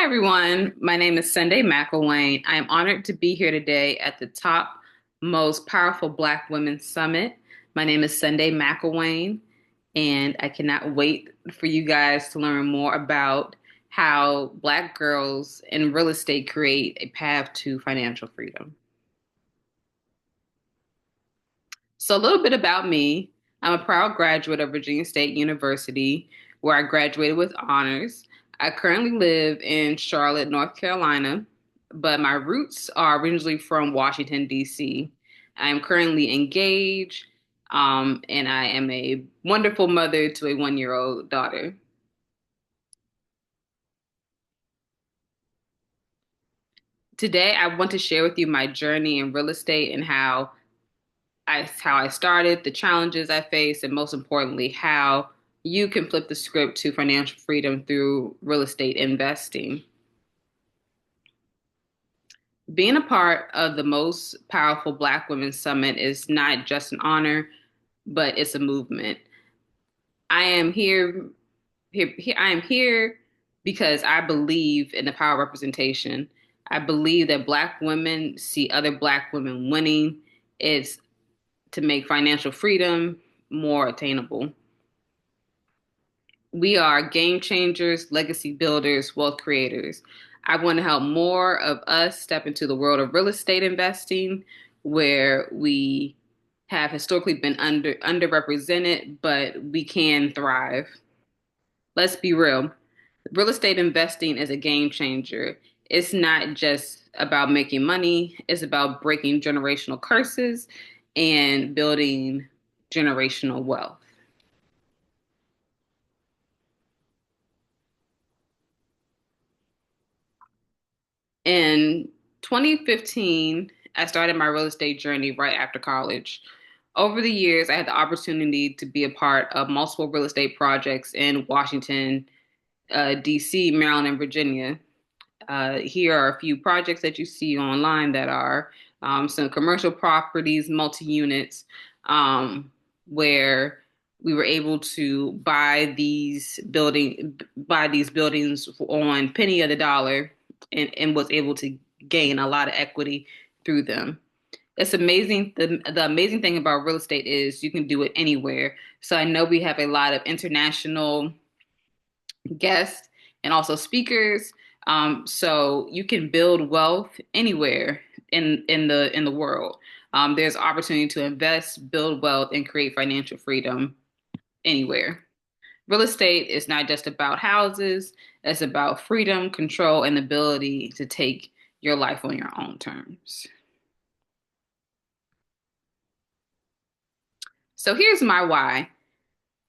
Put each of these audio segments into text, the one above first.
Hi, everyone. My name is Sunday McIlwain. I am honored to be here today at the top most powerful Black Women Summit. My name is Sunday McIlwain, and I cannot wait for you guys to learn more about how Black girls in real estate create a path to financial freedom. So, a little bit about me. I'm a proud graduate of Virginia State University, where I graduated with honors. I currently live in Charlotte, North Carolina, but my roots are originally from Washington, D.C. I am currently engaged, and I am a wonderful mother to a 1-year-old daughter. Today, I want to share with you my journey in real estate and how I started, the challenges I faced, and most importantly, how you can flip the script to financial freedom through real estate investing. Being a part of the most powerful Black Women Summit is not just an honor, but it's a movement. I am I am here because I believe in the power of representation. I believe that Black women see other Black women winning. It's to make financial freedom more attainable. We are game changers, legacy builders, wealth creators. I want to help more of us step into the world of real estate investing where we have historically been underrepresented, but we can thrive. Let's be real. Real estate investing is a game changer. It's not just about making money, it's about breaking generational curses and building generational wealth. In 2015, I started my real estate journey right after college. Over the years, I had the opportunity to be a part of multiple real estate projects in Washington, DC, Maryland, and Virginia. Here are a few projects that you see online that are some commercial properties, multi-units, where we were able to buy these buildings on penny of the dollar, and was able to gain a lot of equity through them. It's amazing. The amazing thing about real estate is you can do it anywhere. So I know we have a lot of international guests and also speakers. So you can build wealth anywhere in the world. There's opportunity to invest, build wealth, and create financial freedom anywhere. Real estate is not just about houses, it's about freedom, control, and the ability to take your life on your own terms. So here's my why.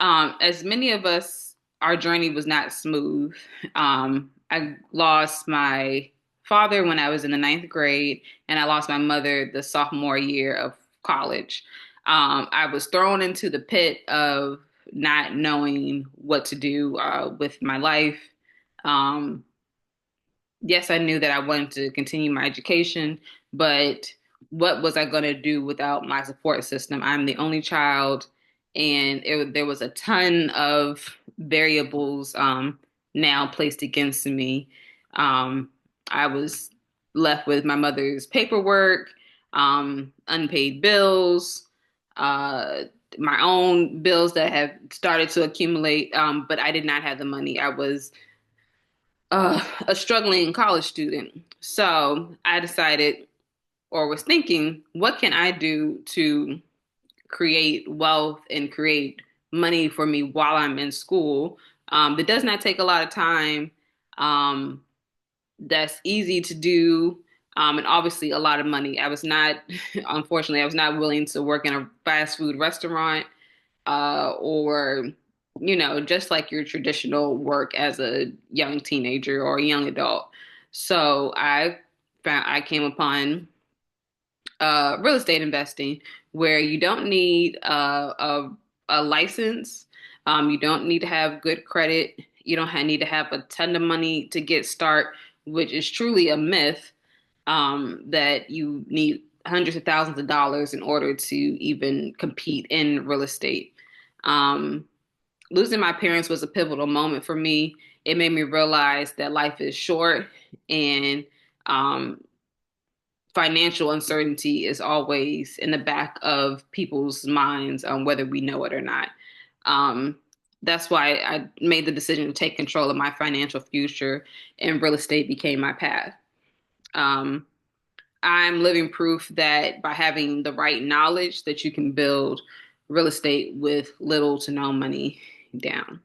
As many of us, our journey was not smooth. I lost my father when I was in the ninth grade, and I lost my mother the sophomore year of college. I was thrown into the pit of not knowing what to do with my life. Um, yes, I knew that I wanted to continue my education, but what was I going to do without my support system? I'm the only child, and there was a ton of variables now placed against me. Um, I was left with my mother's paperwork, unpaid bills, uh, my own bills that have started to accumulate, but I did not have the money. I was a struggling college student. So I decided or was thinking, what can I do to create wealth and create money for me while I'm in school? That does not take a lot of time. Um, that's easy to do. And obviously a lot of money. I was not, unfortunately, I was not willing to work in a fast food restaurant or just like your traditional work as a young teenager or a young adult. So I came upon real estate investing where you don't need a license. You don't need to have good credit. You don't need to have a ton of money to get start, which is truly a myth that you need hundreds of thousands of dollars in order to even compete in real estate. Um, Losing my parents was a pivotal moment for me. It made me realize that life is short and um, financial uncertainty is always in the back of people's minds, whether we know it or not. Um, that's why I made the decision to take control of my financial future, and real estate became my path. Um, I'm living proof that by having the right knowledge, that you can build real estate with little to no money down.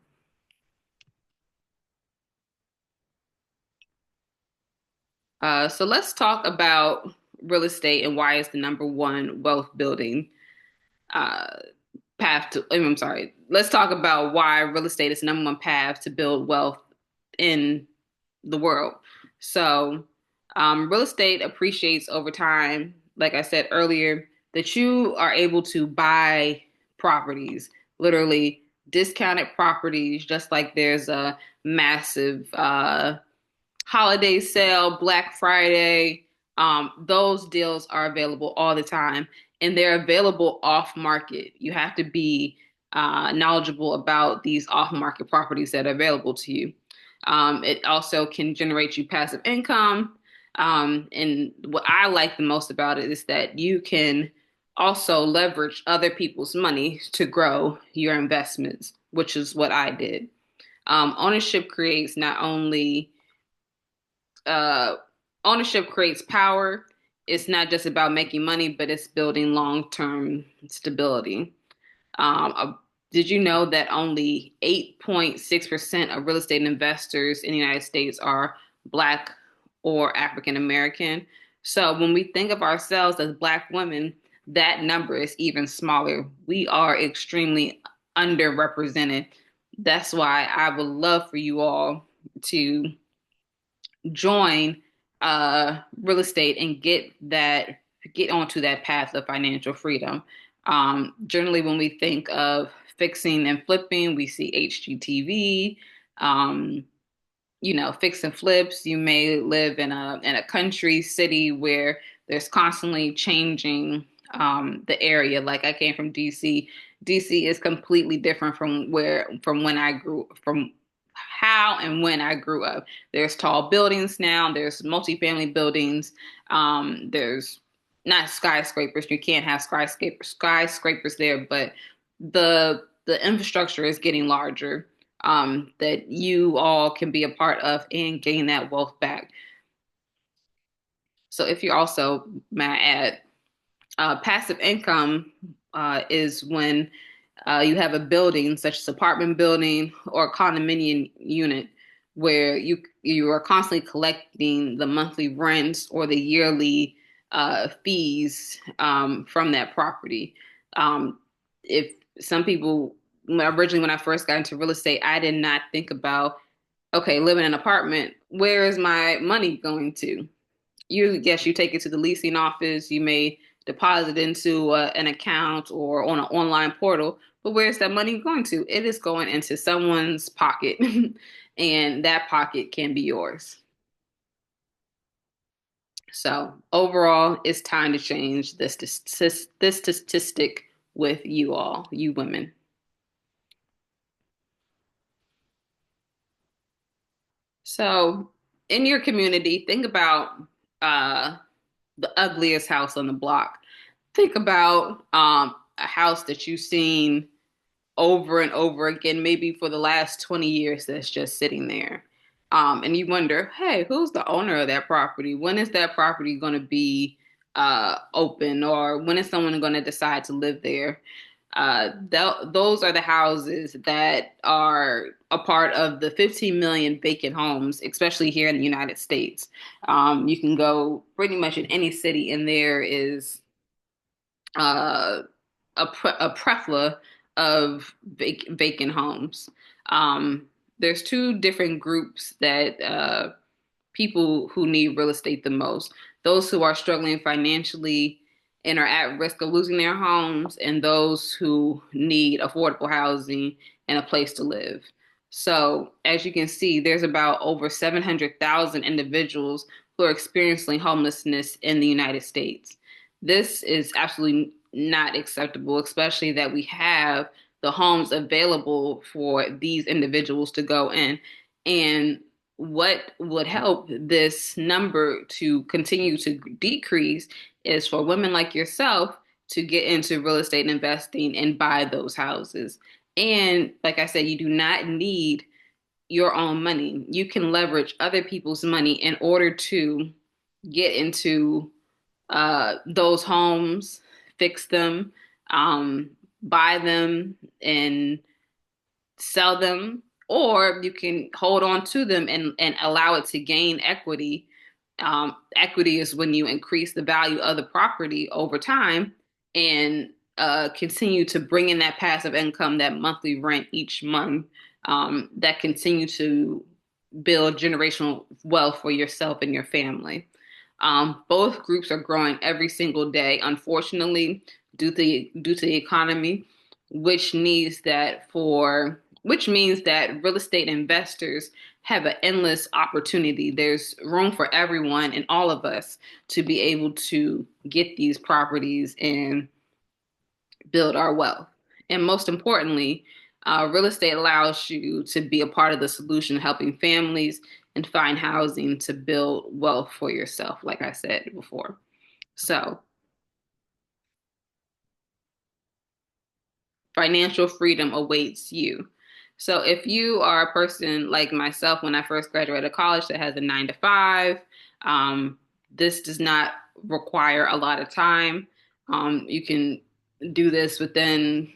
So let's talk about real estate and why it's the number one wealth building uh, path to, I'm sorry, let's talk about why real estate is the number one path to build wealth in the world. So, real estate appreciates over time. Like I said earlier, that you are able to buy properties, literally discounted properties, just like there's a massive holiday sale, Black Friday. Those deals are available all the time, and they're available off market. You have to be knowledgeable about these off market properties that are available to you. It also can generate you passive income. And what I like the most about it is that you can also leverage other people's money to grow your investments, which is what I did. Ownership creates not only uh, ownership creates power. It's not just about making money, but it's building long-term stability. Did you know that only 8.6% of real estate investors in the United States are Black or African American? So when we think of ourselves as Black women, that number is even smaller. We are extremely underrepresented. That's why I would love for you all to join real estate and get onto that path of financial freedom. Generally, when we think of fixing and flipping, we see HGTV. Um, fix and flips. You may live in a country city where there's constantly changing the area. Like I came from DC. DC is completely different from when I grew from how and when I grew up. There's tall buildings now. There's multifamily buildings. There's not skyscrapers. You can't have skyscrapers there, but the infrastructure is getting larger, that you all can be a part of and gain that wealth back. So if you also, may I add, passive income is when you have a building, such as apartment building or a condominium unit, where you are constantly collecting the monthly rents or the yearly fees from that property. If some people, originally when I first got into real estate, I did not think about, okay, living in an apartment, where is my money going to? You take it to the leasing office. You may deposit into an account or on an online portal, but where's that money going to? It is going into someone's pocket, and that pocket can be yours. So overall, it's time to change this statistic with you all, you women. So in your community, think about uh, the ugliest house on the block. Think about a house that you've seen over and over again, maybe for the last 20 years, that's just sitting there. And you wonder, hey, who's the owner of that property? When is that property going to be open? Or when is someone going to decide to live there? Those are the houses that are a part of the 15 million vacant homes, especially here in the United States. You can go pretty much in any city, and there is uh, a plethora of vacant homes. There's two different groups that people who need real estate the most: those who are struggling financially and are at risk of losing their homes, and those who need affordable housing and a place to live. So, as you can see, there's about over 700,000 individuals who are experiencing homelessness in the United States. This is absolutely not acceptable, especially that we have the homes available for these individuals to go in. And what would help this number to continue to decrease is for women like yourself to get into real estate investing and buy those houses. And like I said, you do not need your own money. You can leverage other people's money in order to get into those homes, fix them, um, buy them, and sell them, or you can hold on to them and allow it to gain equity. Equity is when you increase the value of the property over time and continue to bring in that passive income, that monthly rent each month, that continue to build generational wealth for yourself and your family. Both groups are growing every single day, unfortunately, due to the economy, which means that real estate investors have an endless opportunity. There's room for everyone and all of us to be able to get these properties and build our wealth. And most importantly, real estate allows you to be a part of the solution, helping families and find housing to build wealth for yourself, like I said before. So, financial freedom awaits you. So, if you are a person like myself, when I first graduated college, that has a 9 to 5, um, this does not require a lot of time. You can do this within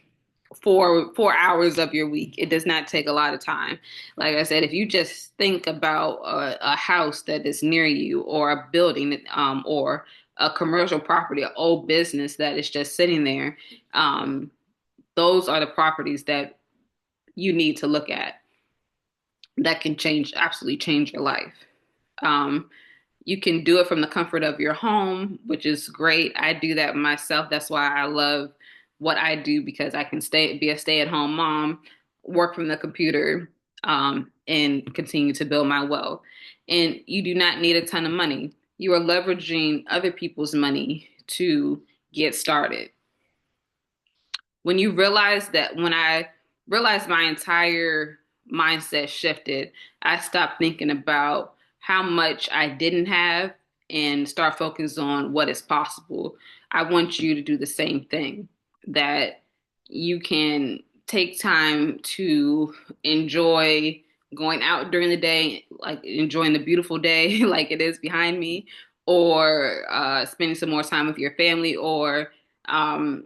4 hours of your week. It does not take a lot of time. Like I said, if you just think about a house that is near you, or a building, or a commercial property, an old business that is just sitting there, um, those are the properties that you need to look at that can absolutely change your life. Um, you can do it from the comfort of your home, which is great. I do that myself. That's why I love what I do, because I can be a stay-at-home mom, work from the computer, and continue to build my wealth. And you do not need a ton of money. You are leveraging other people's money to get started. When I realized my entire mindset shifted, I stopped thinking about how much I didn't have and start focusing on what is possible. I want you to do the same thing, that you can take time to enjoy going out during the day, like enjoying the beautiful day like it is behind me, or spending some more time with your family, or um,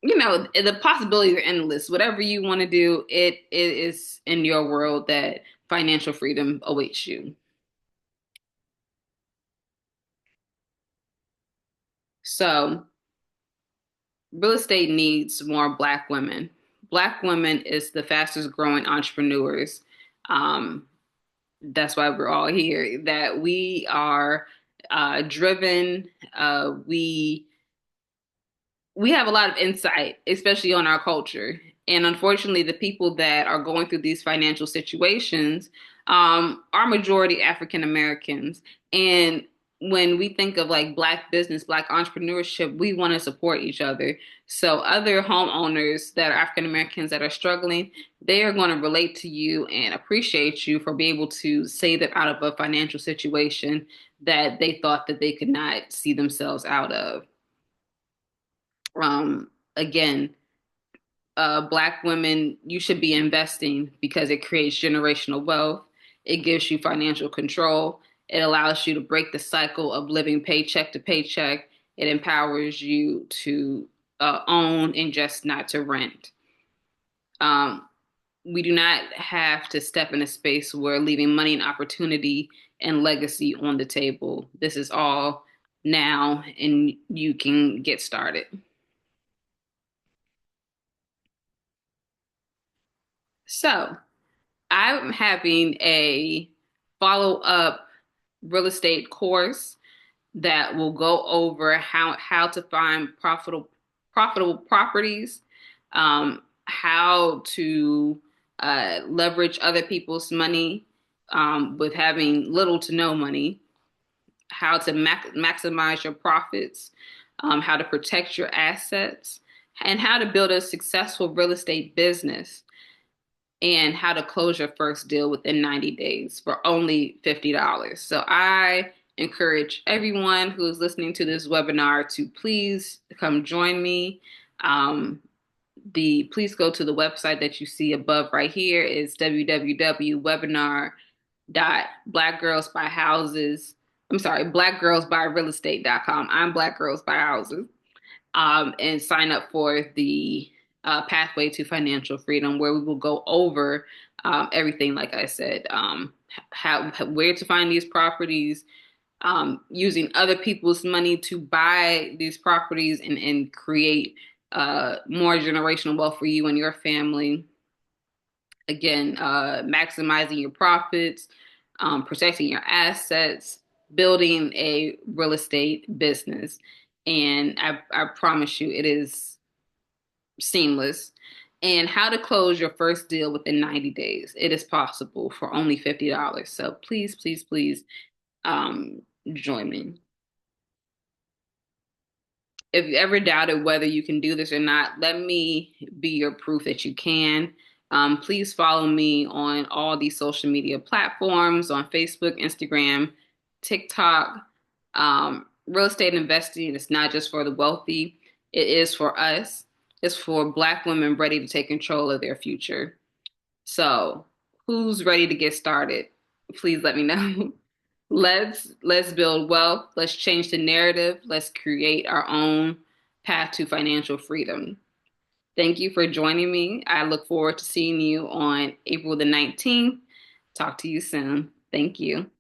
the possibilities are endless. Whatever you want to do, it is in your world that financial freedom awaits you. So, real estate needs more Black women. Black women is the fastest growing entrepreneurs. Um, that's why we're all here. That we are driven. We have a lot of insight, especially on our culture. And unfortunately, the people that are going through these financial situations are majority African Americans. And when we think of like Black business, Black entrepreneurship, we want to support each other. So other homeowners that are African Americans that are struggling, they are going to relate to you and appreciate you for being able to save them out of a financial situation that they thought that they could not see themselves out of. Again, Black women, you should be investing because it creates generational wealth. It gives you financial control. It allows you to break the cycle of living paycheck to paycheck. It empowers you to own and just not to rent. Um, we do not have to step in a space where leaving money and opportunity and legacy on the table. This is all now, and you can get started. So, I'm having a follow up real estate course that will go over how to find profitable properties, how to leverage other people's money with having little to no money, how to maximize your profits, how to protect your assets, and how to build a successful real estate business, and how to close your first deal within 90 days for only $50. So I encourage everyone who is listening to this webinar to please come join me. Um, please go to the website that you see above right here. Is www.webinar.blackgirlsbuyhouses. I'm sorry, blackgirlsbuyrealestate.com. I'm Black Girls Buy Houses. And sign up for the Pathway to Financial Freedom, where we will go over everything, like I said, how where to find these properties, using other people's money to buy these properties and create more generational wealth for you and your family. Again, maximizing your profits, protecting your assets, building a real estate business. And I promise you, it is seamless. And how to close your first deal within 90 days. It is possible for only $50. So please, please, please um, join me. If you ever doubted whether you can do this or not, let me be your proof that you can. Please follow me on all these social media platforms on Facebook, Instagram, TikTok. Real estate investing is not just for the wealthy, it is for us. It's for Black women ready to take control of their future. So, who's ready to get started? Please let me know. Let's build wealth. Let's change the narrative. Let's create our own path to financial freedom. Thank you for joining me. I look forward to seeing you on April the 19th. Talk to you soon. Thank you.